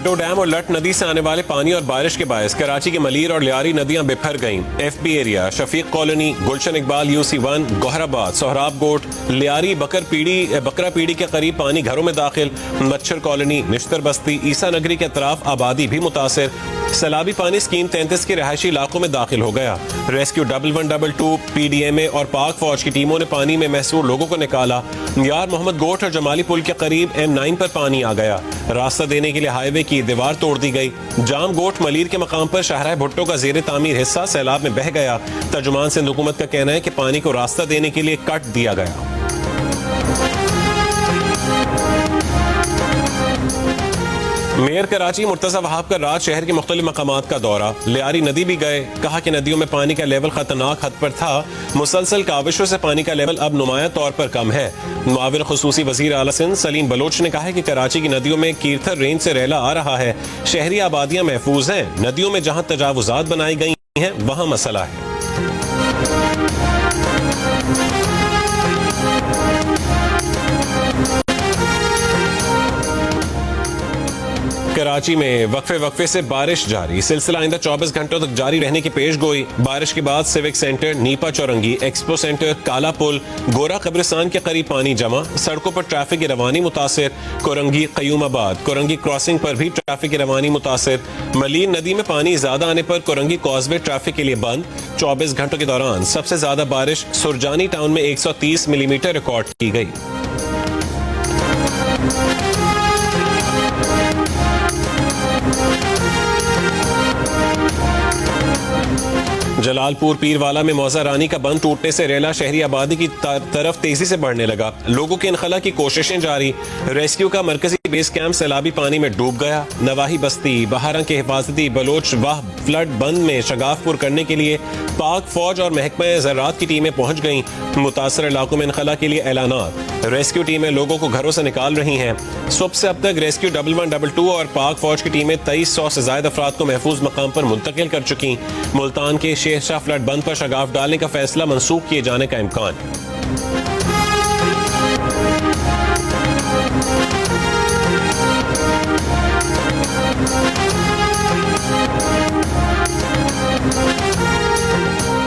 खड्डो डैम और लट नदी से आने वाले पानी और बारिश के बायस कराची के मलीर और लियारी नदियां बिफर गईं। एफबी एरिया, शफीक कॉलोनी, गुलशन इकबाल UC1, गोहराबाद, सोहराब गोट, लियारी बकरा पीड़ी के करीब पानी घरों में दाखिल। मच्छर कॉलोनी, निश्तर बस्ती, ईसा नगरी के अतराफ आबादी भी मुतासर। सैलाबी पानी स्कीम 33 के रहायशी इलाकों में दाखिल हो गया। रेस्क्यू 1122 PDMA और पाक फौज की टीमों ने पानी में महसूर लोगों को निकाला। यार मोहम्मद गोट और जमाली पुल के करीब M9 पर पानी आ गया। रास्ता देने के लिए हाईवे की दीवार तोड़ दी गई। जाम गोट मलीर के मकाम पर शाहराह भुट्टो का जेर तामीर हिस्सा सैलाब में बह गया। तर्जुमान सिंध हुकूमत का कहना है कि पानी को रास्ता देने के लिए कट दिया गया। मेयर कराची मुर्तजा वहाब का रात शहर के मुख्तलिफ मकामात का दौरा। लियारी नदी भी गए। कहा कि नदियों में पानी का लेवल खतरनाक हद पर था। मुसलसल काविशों से पानी का लेवल अब नुमाया तौर पर कम है। मुआविन खुसूसी वजीर आला सिंध सलीम बलोच ने कहा है कि कराची की नदियों में कीर्थर रेंज से रेला आ रहा है। शहरी आबादियां महफूज हैं। नदियों में जहां तजावुजात बनाई गई हैं वहां मसला है। कराची में वक्फे से बारिश जारी। सिलसिला आइंदा 24 घंटों तक जारी रहने की पेश गोई। बारिश के बाद civic centre, Nipa Chowrangi, expo centre, Kala Pul, गोरा कब्रिस्तान के करीब पानी जमा। सड़कों पर ट्रैफिक की रवानी मुतासिर। कोरंगी कयूमाबाद, कोरंगी क्रॉसिंग पर भी ट्रैफिक की रवानी मुतासिर। मलीर नदी में पानी ज्यादा आने पर कोरंगी कॉजवे ट्रैफिक के लिए बंद। 24 घंटों के दौरान सबसे ज्यादा बारिश सुरजानी टाउन में 130 मिलीमीटर रिकॉर्ड की गई। जलालपुर पीरवाला में मौजा रानी का बंद टूटने से रेला शहरी आबादी की तरफ तेजी से बढ़ने लगा। लोगों के इनखला की कोशिशें जारी। रेस्क्यू का मरकजी बेस कैंप सैलाबी पानी में डूब गया। नवाही बस्ती, बहारा के हिफाजती बलोच वाह फ्लड बंद में शगाफपुर करने के लिए पाक फौज और महकमा ज़राअत की टीमें पहुंच गईं। मुतासर इलाकों में इनखला के लिए ऐलानात। रेस्क्यू टीमें लोगों को घरों से निकाल रही हैं। सुबह से अब तक रेस्क्यू 1122 और पाक फौज की टीमें 2300 से ज्यादा अफराद को महफूज मकाम पर मुंतकिल कर चुकी। मुल्तान के शेरशाह फ्लड बंद पर शगाफ डालने का फैसला मंसूख किए जाने का इम्कान।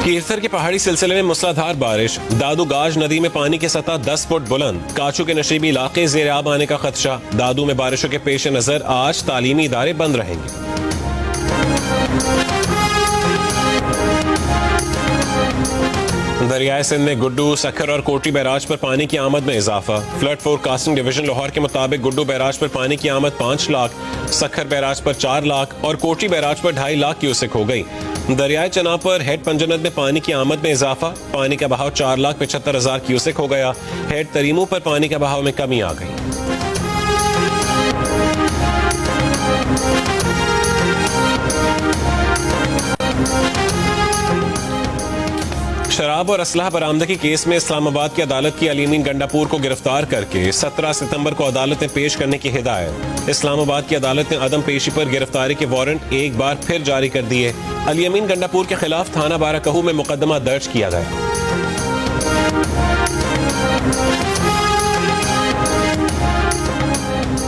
कीर्थर के पहाड़ी सिलसिले में मूसलाधार बारिश। दादू गाज नदी में पानी की सतह 10 फुट बुलंद। काचू के नशीबी इलाके ज़ेर आब आने का खदशा। दादू में बारिशों के पेश नजर आज तालीमी इदारे बंद रहेंगे। दरियाए सिंध में गुड्डू, सखर और कोटी बैराज पर पानी की आमद में इजाफा। फ्लड फोरकास्टिंग डिवीजन लाहौर के मुताबिक गुड्डू बैराज पर पानी की आमद 5 लाख, सखर बैराज पर 4 लाख और कोटी बैराज पर 2.5 लाख क्यूसेक हो गई। दरियाए चनाब पर हेड पंजनद में पानी की आमद में इजाफा। पानी का बहाव 4,75,000 क्यूसेक हो गया। हेड तरीमू पर पानी का बहाव में कमी आ गई। शराब और असलहा बरामदगी केस में इस्लामाबाद की अदालत की अलीमीन गंडापुर को गिरफ्तार करके 17 सितंबर को अदालत में पेश करने की हिदायत। इस्लामाबाद की अदालत ने अदम पेशी पर गिरफ्तारी के वारंट एक बार फिर जारी कर दिए। अलीमीन गंडापुर के खिलाफ थाना बाराकहू में मुकदमा दर्ज किया गया।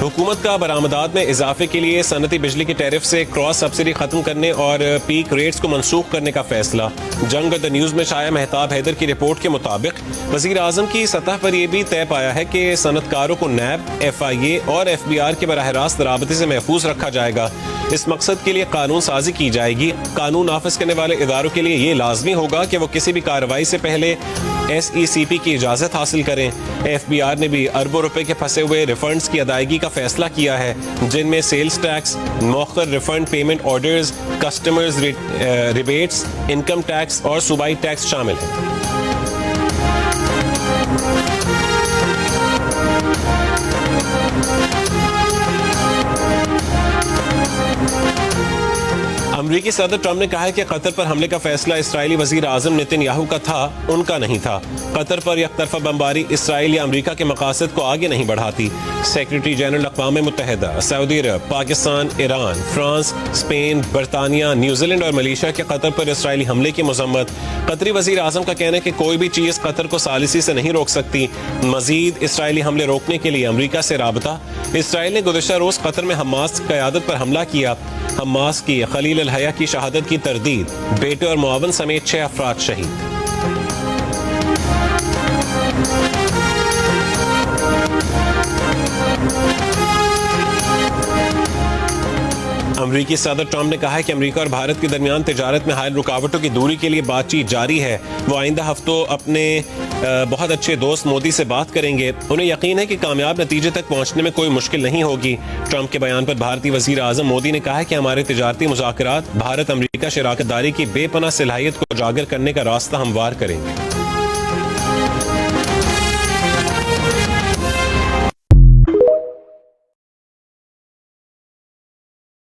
हुकूमत का बरामदात में इजाफे के लिए सनती बिजली की टैरिफ से क्रॉस सब्सिडी खत्म करने और पीक रेट्स को मनसूख करने का फैसला। जंग द न्यूज में शाया मेहताब हैदर की रिपोर्ट के मुताबिक वजीर आजम की सतह पर यह भी तय पाया है कि सनतकारों को नैब, FIA और FBR के बराह रास्त राबते से महफूज रखा जाएगा। इस मकसद के लिए कानून साजी की जाएगी। कानून नाफिज करने वाले इदारों के लिए ये लाजमी होगा कि वो किसी भी कार्रवाई से पहले SECP की इजाजत हासिल करें। FBR ने भी अरबों रुपए के फंसे हुए रिफंड्स की अदायगी का फैसला किया है, जिनमें सेल्स टैक्स, मौखर refund payment orders, customers rebates, income tax और सूबाई टैक्स शामिल है। अमरीकी सदर ट्रंप ने कहा है कि कतर पर हमले का फैसला इसराइली वजीर आजम नेतन्याहू का था, उनका नहीं था। कतर पर यकतरफा बमबारी इसराइल या अमरीका के मकासद को आगे नहीं बढ़ाती। सेक्रेटरी जनरल अक़वाम मुत्तहिदा, सऊदी अरब, पाकिस्तान, ईरान, फ्रांस, स्पेन, बरतानिया, न्यूजीलैंड और मलेशिया के कतर पर इसराइली हमले की मजम्मत। कतरी वजीर आजम का कहना है कि कोई भी चीज़ कतर को सालिसी से नहीं रोक सकती। मजीद इसराइली हमले रोकने के लिए अमरीका से राबता। इसराइल ने गुज़िश्ता रोज़ कतर में हमास क़यादत पर हमला किया। हमास की खलील अल हया की शहादत की तरदीद, बेटे और मुआवन समेत 6 अफराद शहीद। अमरीकी सदर ट्रंप ने कहा है कि अमरीका और भारत के दरमियान तिजारत में हाल रुकावटों की दूरी के लिए बातचीत जारी है। वो आइंदा हफ्तों अपने बहुत अच्छे दोस्त मोदी से बात करेंगे। उन्हें यकीन है कि कामयाब नतीजे तक पहुंचने में कोई मुश्किल नहीं होगी। ट्रंप के बयान पर भारतीय वजीर आजम मोदी ने कहा है कि हमारे तिजारती मुज़ाकरात भारत अमरीका शराकत दारी की बेपनाह सलाहियत को उजागर करने का रास्ता हमवार करेंगे।